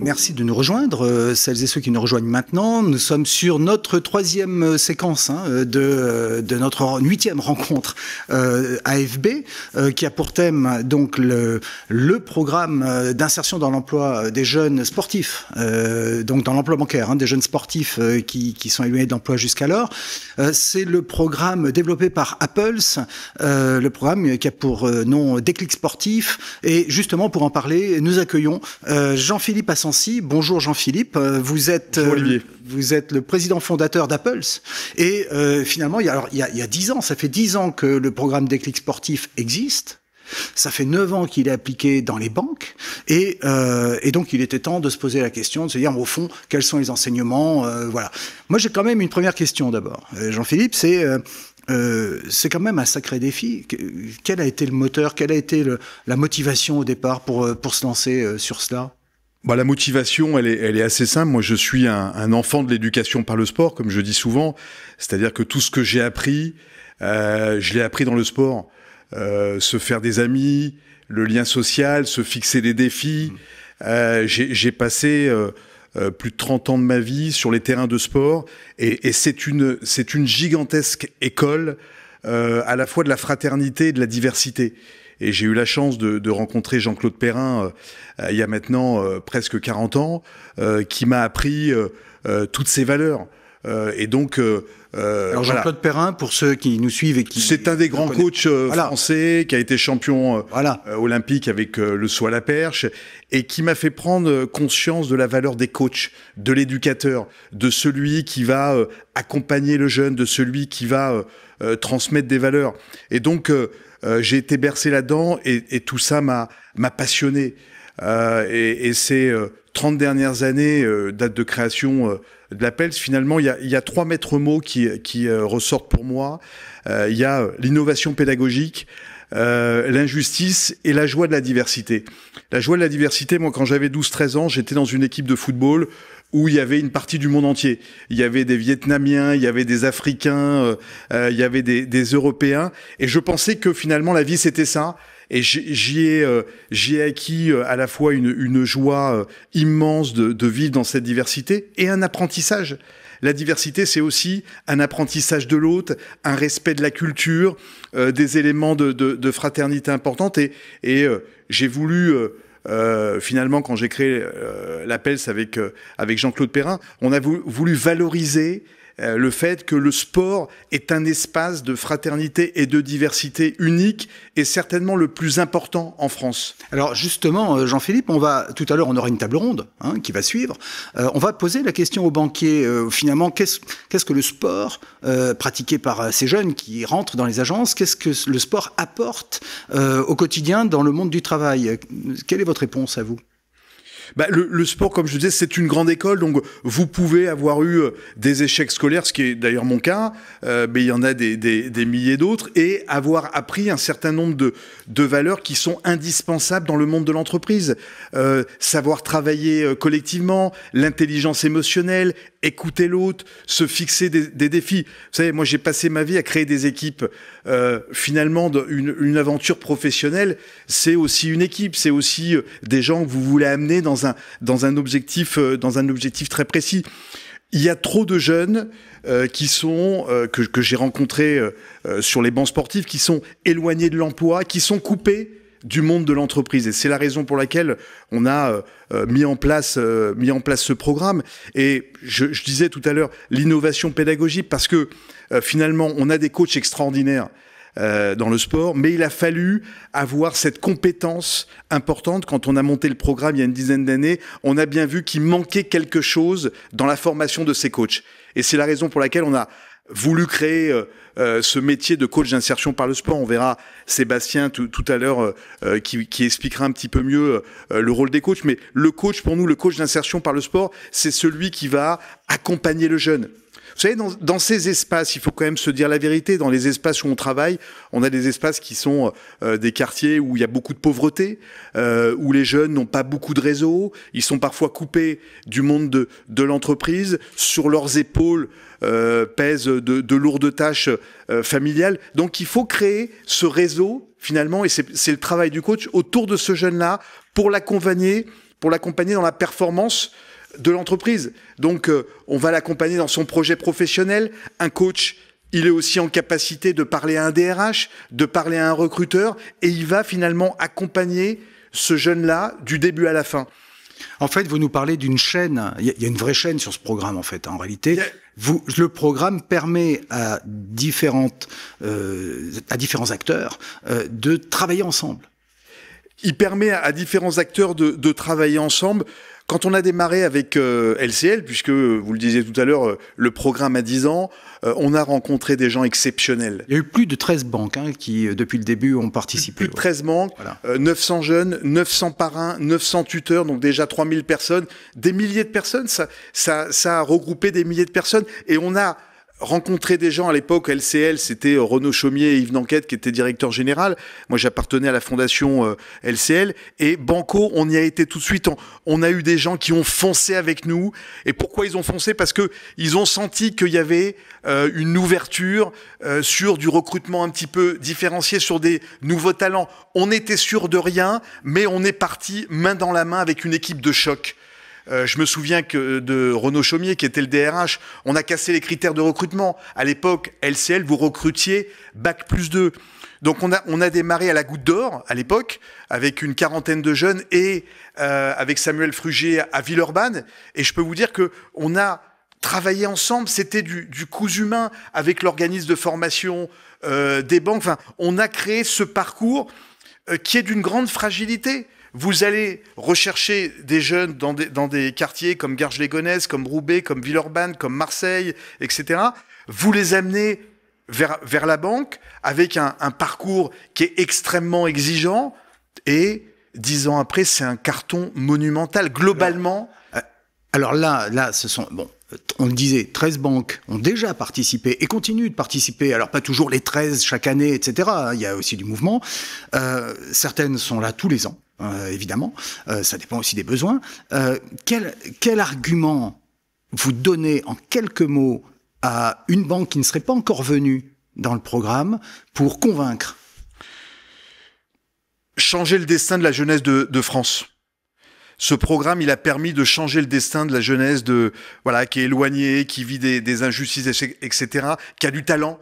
Merci de nous rejoindre, celles et ceux qui nous rejoignent maintenant. Nous sommes sur notre troisième séquence de notre 8e rencontre AFB, qui a pour thème donc le programme d'insertion dans l'emploi des jeunes sportifs, donc dans l'emploi bancaire, des jeunes sportifs qui sont éloignés de l'emploi jusqu'alors. C'est le programme développé par Appels, le programme qui a pour nom Déclic Sportif. Et justement, pour en parler, nous accueillons Jean-Philippe Assensi. Bonjour Jean-Philippe, vous êtes le président fondateur d'Appels et finalement il y a 10 ans, ça fait 10 ans que le programme Déclic Sportif existe. Ça fait 9 ans qu'il est appliqué dans les banques et donc il était temps de se poser la question, de se dire au fond quels sont les enseignements, voilà. Moi j'ai quand même une première question d'abord, Jean-Philippe, c'est quand même un sacré défi. Quel a été le moteur, quelle a été la motivation au départ pour se lancer sur cela ? La motivation, elle est assez simple. Moi, je suis un enfant de l'éducation par le sport, comme je dis souvent. C'est-à-dire que tout ce que j'ai appris, je l'ai appris dans le sport. Se faire des amis, le lien social, se fixer des défis. J'ai passé plus de 30 ans de ma vie sur les terrains de sport. Et c'est une gigantesque école à la fois de la fraternité et de la diversité. Et j'ai eu la chance de rencontrer Jean-Claude Perrin il y a maintenant presque 40 ans, qui m'a appris toutes ces valeurs. Et donc, alors Jean-Claude Perrin, pour ceux qui nous suivent et qui... C'est un des grands coachs français qui a été champion olympique avec le saut à la perche et qui m'a fait prendre conscience de la valeur des coachs, de l'éducateur, de celui qui va accompagner le jeune, de celui qui va transmettre des valeurs. Et donc, j'ai été bercé là-dedans et tout ça m'a passionné. Et ces 30 dernières années, date de création de l'Appels, finalement, il y a 3 maîtres mots qui ressortent pour moi. Il y a l'innovation pédagogique, l'injustice et la joie de la diversité. La joie de la diversité, moi, quand j'avais 12-13 ans, j'étais dans une équipe de football où il y avait une partie du monde entier. Il y avait des Vietnamiens, il y avait des Africains, il y avait des Européens. Et je pensais que finalement, la vie, c'était ça. Et j'y ai acquis à la fois une joie immense de vivre dans cette diversité et un apprentissage. La diversité, c'est aussi un apprentissage de l'autre, un respect de la culture, des éléments de fraternité importantes. Et j'ai voulu... finalement, quand j'ai créé l'Appels avec Jean-Claude Perrin, on a voulu valoriser le fait que le sport est un espace de fraternité et de diversité unique et certainement le plus important en France. Alors justement, Jean-Philippe, tout à l'heure, on aura une table ronde qui va suivre. On va poser la question aux banquiers. Finalement, qu'est-ce que le sport pratiqué par ces jeunes qui rentrent dans les agences, qu'est-ce que le sport apporte au quotidien dans le monde du travail? Quelle est votre réponse à vous? Le sport, comme je disais, c'est une grande école, donc vous pouvez avoir eu des échecs scolaires, ce qui est d'ailleurs mon cas, mais il y en a des milliers d'autres, et avoir appris un certain nombre de valeurs qui sont indispensables dans le monde de l'entreprise. Savoir travailler collectivement, l'intelligence émotionnelle, écouter l'autre, se fixer des défis. Vous savez, moi j'ai passé ma vie à créer des équipes. Finalement, une aventure professionnelle, c'est aussi une équipe, c'est aussi des gens que vous voulez amener dans un objectif très précis. Il y a trop de jeunes qui sont que j'ai rencontrés sur les bancs sportifs, qui sont éloignés de l'emploi, qui sont coupés du monde de l'entreprise. Et c'est la raison pour laquelle on a mis en place ce programme. Et je disais tout à l'heure l'innovation pédagogique, parce que finalement, on a des coachs extraordinaires dans le sport, mais il a fallu avoir cette compétence importante. Quand on a monté le programme il y a une dizaine d'années, on a bien vu qu'il manquait quelque chose dans la formation de ces coachs. Et c'est la raison pour laquelle on a voulu créer ce métier de coach d'insertion par le sport. On verra Sébastien tout à l'heure qui expliquera un petit peu mieux le rôle des coachs. Mais le coach, pour nous, le coach d'insertion par le sport, c'est celui qui va accompagner le jeune. Vous savez, dans ces espaces, il faut quand même se dire la vérité. Dans les espaces où on travaille, on a des espaces qui sont des quartiers où il y a beaucoup de pauvreté, où les jeunes n'ont pas beaucoup de réseaux, ils sont parfois coupés du monde de l'entreprise, sur leurs épaules pèsent de lourdes tâches familiales. Donc il faut créer ce réseau, finalement, et c'est le travail du coach autour de ce jeune-là, pour l'accompagner, pour l'accompagner dans la performance de l'entreprise. Donc, on va l'accompagner dans son projet professionnel. Un coach, il est aussi en capacité de parler à un DRH, de parler à un recruteur, et il va finalement accompagner ce jeune-là du début à la fin. En fait, vous nous parlez d'une chaîne. Il y a une vraie chaîne sur ce programme, en fait. En réalité, le programme permet à différents acteurs de travailler ensemble. Il permet à différents acteurs de travailler ensemble. Quand on a démarré avec LCL, puisque vous le disiez tout à l'heure, le programme a 10 ans, on a rencontré des gens exceptionnels. Il y a eu plus de 13 banques qui, depuis le début, ont participé. Plus de 13 banques, voilà. 900 jeunes, 900 parrains, 900 tuteurs, donc déjà 3000 personnes, des milliers de personnes. Ça a regroupé des milliers de personnes. Et on a rencontrer des gens à l'époque, LCL, c'était Renaud Chaumier et Yves Nanquette qui étaient directeurs généraux. Moi, j'appartenais à la fondation LCL. Et Banco, on y a été tout de suite. On a eu des gens qui ont foncé avec nous. Et pourquoi ils ont foncé? Parce que ils ont senti qu'il y avait une ouverture sur du recrutement un petit peu différencié, sur des nouveaux talents. On était sûr de rien, mais on est parti main dans la main avec une équipe de choc. Je me souviens que de Renaud Chaumier, qui était le DRH, on a cassé les critères de recrutement. À l'époque, LCL, vous recrutiez Bac+2. Donc on a démarré à la Goutte d'Or, à l'époque, avec une quarantaine de jeunes, et avec Samuel Frugier à Villeurbanne. Et je peux vous dire que on a travaillé ensemble, c'était du cousu humain, avec l'organisme de formation des banques. Enfin, on a créé ce parcours qui est d'une grande fragilité. Vous allez rechercher des jeunes dans des quartiers comme Garges-les-Gonesse, comme Roubaix, comme Villeurbanne, comme Marseille, etc. Vous les amenez vers la banque avec un parcours qui est extrêmement exigeant, et 10 ans après, c'est un carton monumental. Globalement... Alors là, ce sont... Bon, on le disait, 13 banques ont déjà participé et continuent de participer. Alors, pas toujours les 13 chaque année, etc. Il y a aussi du mouvement. Certaines sont là tous les ans. Évidemment, ça dépend aussi des besoins. Quel argument vous donnez en quelques mots à une banque qui ne serait pas encore venue dans le programme pour convaincre? Changer le destin de la jeunesse de France. Ce programme, il a permis de changer le destin de la jeunesse qui est éloignée, qui vit des injustices, etc., qui a du talent.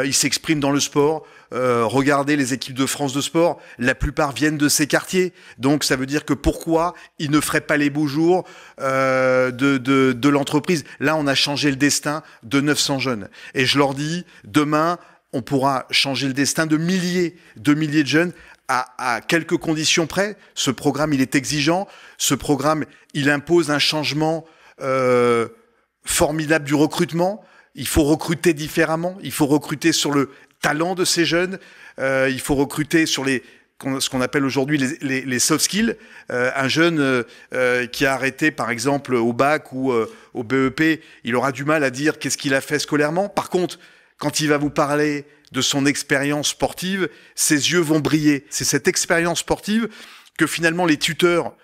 Il s'exprime dans le sport. Regardez les équipes de France de sport, la plupart viennent de ces quartiers. Donc ça veut dire que pourquoi ils ne feraient pas les beaux jours de l'entreprise? Là, on a changé le destin de 900 jeunes. Et je leur dis, demain, on pourra changer le destin de milliers de jeunes à quelques conditions près. Ce programme, il est exigeant. Ce programme, il impose un changement formidable du recrutement. Il faut recruter différemment. Il faut recruter sur le talent de ces jeunes. Il faut recruter sur ce qu'on appelle aujourd'hui les soft skills. Un jeune qui a arrêté, par exemple, au bac ou au BEP, il aura du mal à dire qu'est-ce qu'il a fait scolairement. Par contre, quand il va vous parler de son expérience sportive, ses yeux vont briller. C'est cette expérience sportive que finalement les tuteurs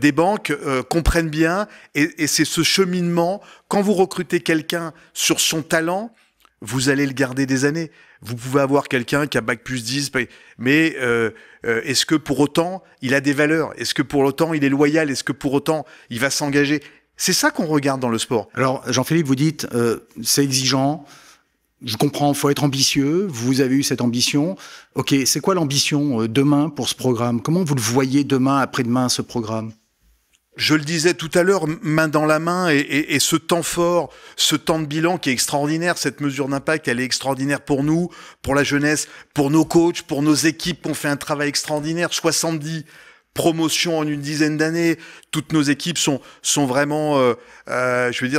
des banques comprennent bien, et c'est ce cheminement. Quand vous recrutez quelqu'un sur son talent, vous allez le garder des années. Vous pouvez avoir quelqu'un qui a Bac+10, mais est-ce que pour autant il a des valeurs? Est-ce que pour autant il est loyal? Est-ce que pour autant il va s'engager? C'est ça qu'on regarde dans le sport. Alors Jean-Philippe, vous dites c'est exigeant. Je comprends, faut être ambitieux. Vous avez eu cette ambition. Ok, c'est quoi l'ambition demain pour ce programme? Comment vous le voyez demain, après-demain, ce programme? Je le disais tout à l'heure, main dans la main, et ce temps fort, ce temps de bilan qui est extraordinaire, cette mesure d'impact, elle est extraordinaire pour nous, pour la jeunesse, pour nos coachs, pour nos équipes qui ont fait un travail extraordinaire. 70 promotions en une dizaine d'années. Toutes nos équipes sont vraiment,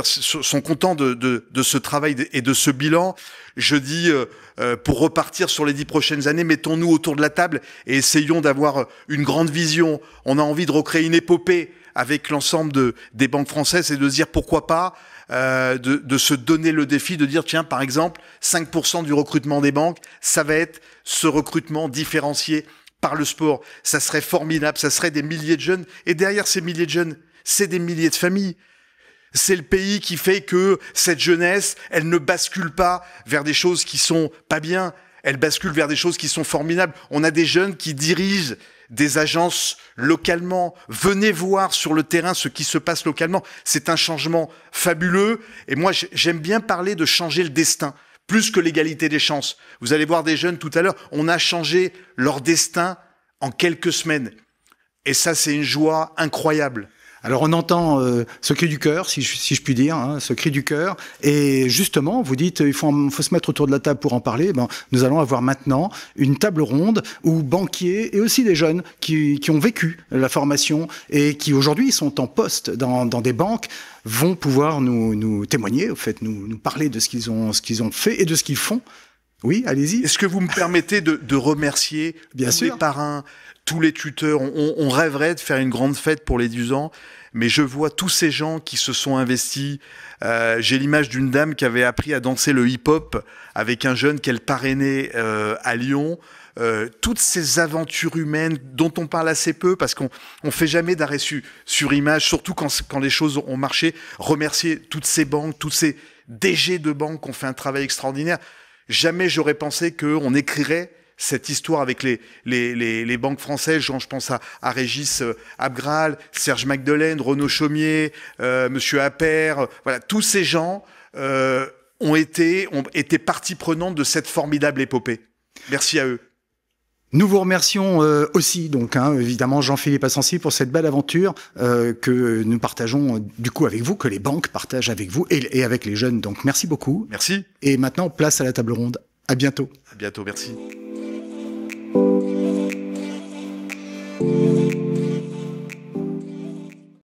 sont contents de ce travail et de ce bilan. Je dis, pour repartir sur les 10 prochaines années, mettons-nous autour de la table et essayons d'avoir une grande vision. On a envie de recréer une épopée avec l'ensemble des banques françaises et de se dire pourquoi pas de se donner le défi de dire tiens, par exemple, 5% du recrutement des banques, ça va être ce recrutement différencié par le sport. Ça serait formidable, ça serait des milliers de jeunes, et derrière ces milliers de jeunes, c'est des milliers de familles. C'est le pays qui fait que cette jeunesse, elle ne bascule pas vers des choses qui sont pas bien, elle bascule vers des choses qui sont formidables. On a des jeunes qui dirigent des agences localement. Venez voir sur le terrain ce qui se passe localement. C'est un changement fabuleux. Et moi, j'aime bien parler de changer le destin, plus que l'égalité des chances. Vous allez voir des jeunes tout à l'heure, on a changé leur destin en quelques semaines. Et ça, c'est une joie incroyable. Alors on entend ce cri du cœur, si je puis dire, hein, ce cri du cœur. Et justement, vous dites il faut se mettre autour de la table pour en parler. Ben, nous allons avoir maintenant une table ronde où banquiers et aussi des jeunes qui ont vécu la formation et qui aujourd'hui sont en poste dans des banques vont pouvoir nous témoigner, au fait, nous parler de ce qu'ils ont fait et de ce qu'ils font. Oui, allez-y. Est-ce que vous me permettez de remercier tous les parrains, tous les tuteurs? On rêverait de faire une grande fête pour les 10 ans, mais je vois tous ces gens qui se sont investis. J'ai l'image d'une dame qui avait appris à danser le hip-hop avec un jeune qu'elle parrainait à Lyon. Toutes ces aventures humaines dont on parle assez peu parce qu'on fait jamais d'arrêt sur image, surtout quand les choses ont marché. Remercier toutes ces banques, tous ces DG de banques qui ont fait un travail extraordinaire. Jamais j'aurais pensé qu'on écrirait cette histoire avec les banques françaises. Je pense à Régis Abgral, Serge Magdelaine, Renaud Chaumier, Monsieur Appert. Voilà, tous ces gens ont été partie prenante de cette formidable épopée. Merci à eux. Nous vous remercions aussi, donc, évidemment, Jean-Philippe Assensi, pour cette belle aventure que nous partageons du coup avec vous, que les banques partagent avec vous et avec les jeunes. Donc, merci beaucoup. Merci. Et maintenant, place à la table ronde. À bientôt. À bientôt, merci.